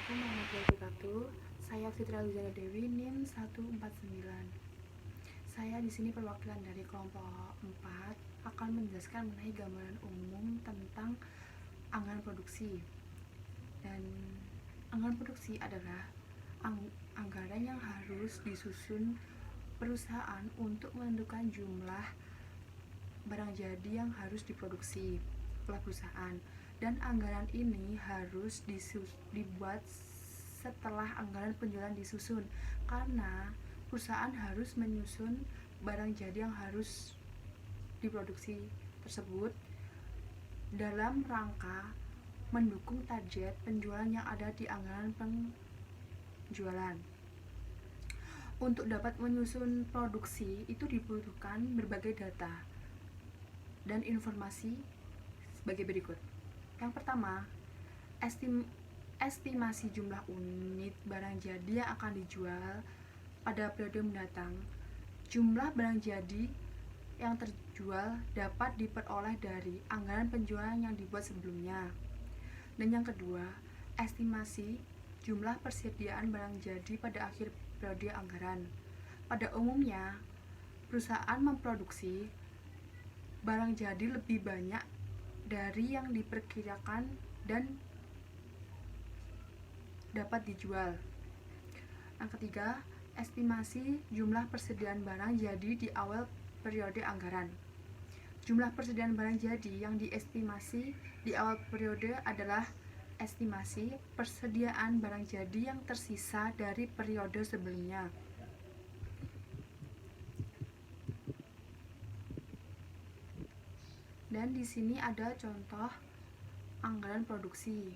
Assalamualaikum warahmatullahi wabarakatuh. Saya Fitri Aluzana Dewi, NIM 149. Saya di sini perwakilan dari kelompok 4 akan menjelaskan mengenai gambaran umum tentang anggaran produksi. Dan anggaran produksi adalah anggaran yang harus disusun perusahaan untuk menentukan jumlah barang jadi yang harus diproduksi oleh perusahaan, dan anggaran ini harus dibuat setelah anggaran penjualan disusun, karena perusahaan harus menyusun barang jadi yang harus diproduksi tersebut dalam rangka mendukung target penjualan yang ada di anggaran penjualan. Untuk dapat menyusun produksi itu dibutuhkan berbagai data dan informasi sebagai berikut. Yang pertama, estimasi jumlah unit barang jadi yang akan dijual pada periode mendatang. Jumlah barang jadi yang terjual dapat diperoleh dari anggaran penjualan yang dibuat sebelumnya. Dan yang kedua, estimasi jumlah persediaan barang jadi pada akhir periode anggaran. Pada umumnya, perusahaan memproduksi barang jadi lebih banyak dari yang diperkirakan dan dapat dijual. Yang ketiga, estimasi jumlah persediaan barang jadi di awal periode anggaran. Jumlah persediaan barang jadi yang diestimasi di awal periode adalah estimasi persediaan barang jadi yang tersisa dari periode sebelumnya. Dan di sini ada contoh anggaran produksi.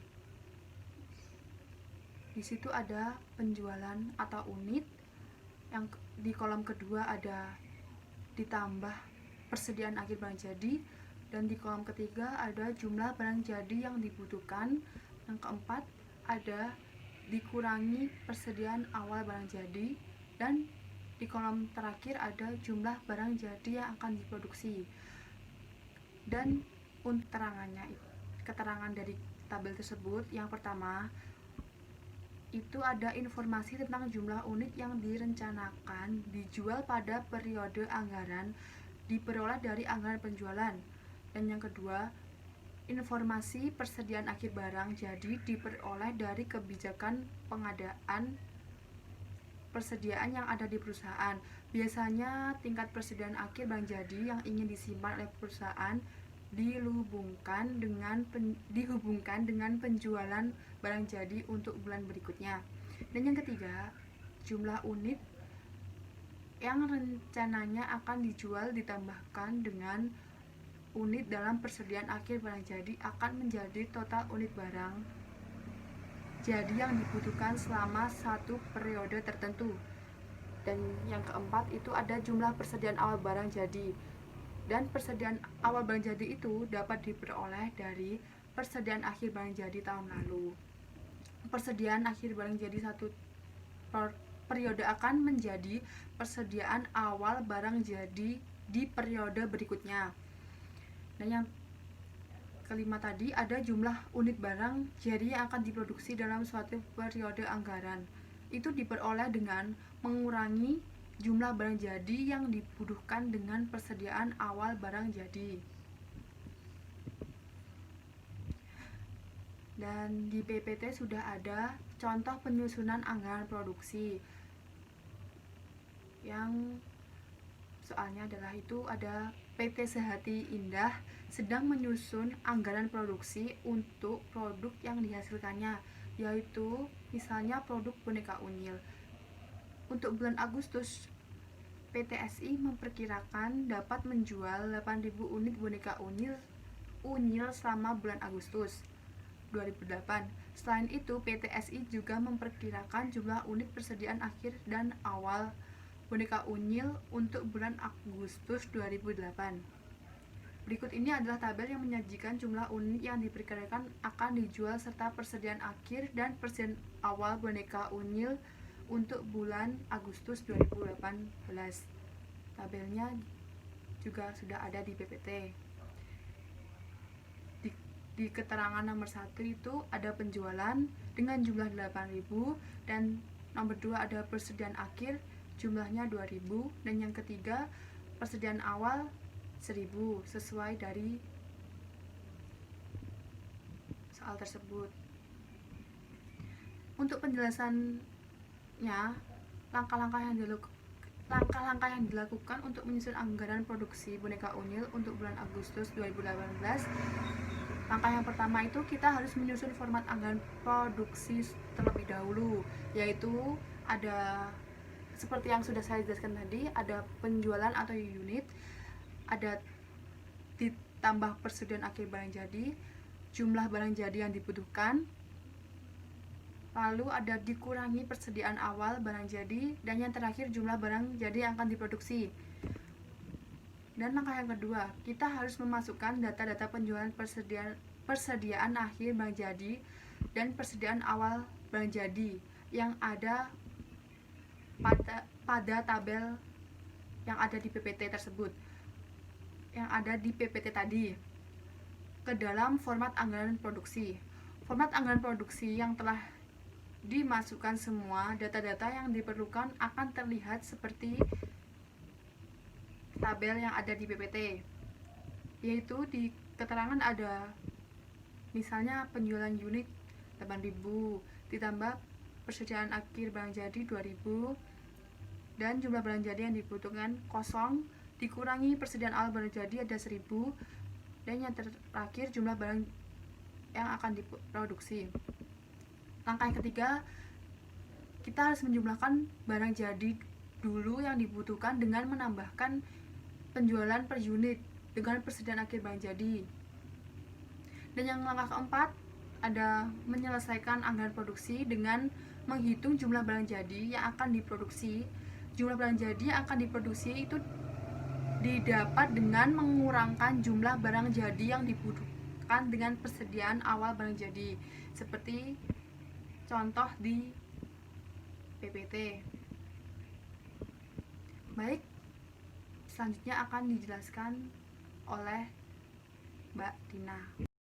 Di situ ada penjualan atau unit, yang di kolom kedua ada ditambah persediaan akhir barang jadi, dan di kolom ketiga ada jumlah barang jadi yang dibutuhkan. Yang keempat ada dikurangi persediaan awal barang jadi, dan di kolom terakhir ada jumlah barang jadi yang akan diproduksi. Dan keterangan dari tabel tersebut, yang pertama itu ada informasi tentang jumlah unit yang direncanakan dijual pada periode anggaran diperoleh dari anggaran penjualan. Dan yang kedua, informasi persediaan akhir barang jadi diperoleh dari kebijakan pengadaan persediaan yang ada di perusahaan. Biasanya tingkat persediaan akhir barang jadi yang ingin disimpan oleh perusahaan dihubungkan dengan penjualan barang jadi untuk bulan berikutnya. Dan yang ketiga, jumlah unit yang rencananya akan dijual ditambahkan dengan unit dalam persediaan akhir barang jadi akan menjadi total unit barang jadi yang dibutuhkan selama satu periode tertentu. Dan yang keempat itu ada jumlah persediaan awal barang jadi, dan persediaan awal barang jadi itu dapat diperoleh dari persediaan akhir barang jadi tahun lalu. Persediaan akhir barang jadi satu periode akan menjadi persediaan awal barang jadi di periode berikutnya. Dan yang kelima tadi ada jumlah unit barang jadi yang akan diproduksi dalam suatu periode anggaran. Itu diperoleh dengan mengurangi jumlah barang jadi yang dibutuhkan dengan persediaan awal barang jadi. Dan di PPT sudah ada contoh penyusunan anggaran produksi. Yang soalnya adalah itu ada PT Sehati Indah sedang menyusun anggaran produksi untuk produk yang dihasilkannya, yaitu misalnya produk boneka unyil. Untuk bulan Agustus, PTSI memperkirakan dapat menjual 8.000 unit boneka unyil selama bulan Agustus 2008. Selain itu, PTSI juga memperkirakan jumlah unit persediaan akhir dan awal boneka unyil untuk bulan Agustus 2008. Berikut ini adalah tabel yang menyajikan jumlah unit yang diperkirakan akan dijual serta persediaan akhir dan persediaan awal boneka unyil untuk bulan Agustus 2018. Tabelnya juga sudah ada di PPT. di keterangan nomor 1 itu ada penjualan dengan jumlah 8.000, dan nomor 2 ada persediaan akhir jumlahnya 2.000, dan yang ketiga persediaan awal 1.000 sesuai dari soal tersebut. Untuk penjelasannya, langkah-langkah yang dilakukan untuk menyusun anggaran produksi boneka Unyil untuk bulan Agustus 2018. Langkah yang pertama itu kita harus menyusun format anggaran produksi terlebih dahulu, yaitu ada seperti yang sudah saya jelaskan tadi, ada penjualan atau unit, ada ditambah persediaan akhir barang jadi, jumlah barang jadi yang dibutuhkan, lalu ada dikurangi persediaan awal barang jadi, dan yang terakhir jumlah barang jadi yang akan diproduksi. Dan langkah yang kedua, kita harus memasukkan data-data penjualan persediaan akhir barang jadi dan persediaan awal barang jadi yang ada pada tabel yang ada di PPT tersebut, yang ada di PPT tadi, ke dalam format anggaran produksi. Format anggaran produksi yang telah dimasukkan semua data-data yang diperlukan akan terlihat seperti tabel yang ada di PPT, yaitu di keterangan ada misalnya penjualan unit 8.000 ditambah persediaan akhir barang jadi 2.000, dan jumlah barang jadi yang dibutuhkan kosong dikurangi persediaan awal barang jadi ada 1.000, dan yang terakhir jumlah barang yang akan diproduksi. Langkah yang ketiga, kita harus menjumlahkan barang jadi dulu yang dibutuhkan dengan menambahkan penjualan per unit dengan persediaan akhir barang jadi. Dan yang langkah keempat ada menyelesaikan anggaran produksi dengan menghitung jumlah barang jadi yang akan diproduksi. Jumlah barang jadi yang akan diproduksi itu didapat dengan mengurangkan jumlah barang jadi yang dibutuhkan dengan persediaan awal barang jadi, seperti contoh di PPT. Baik, selanjutnya akan dijelaskan oleh Mbak Dina.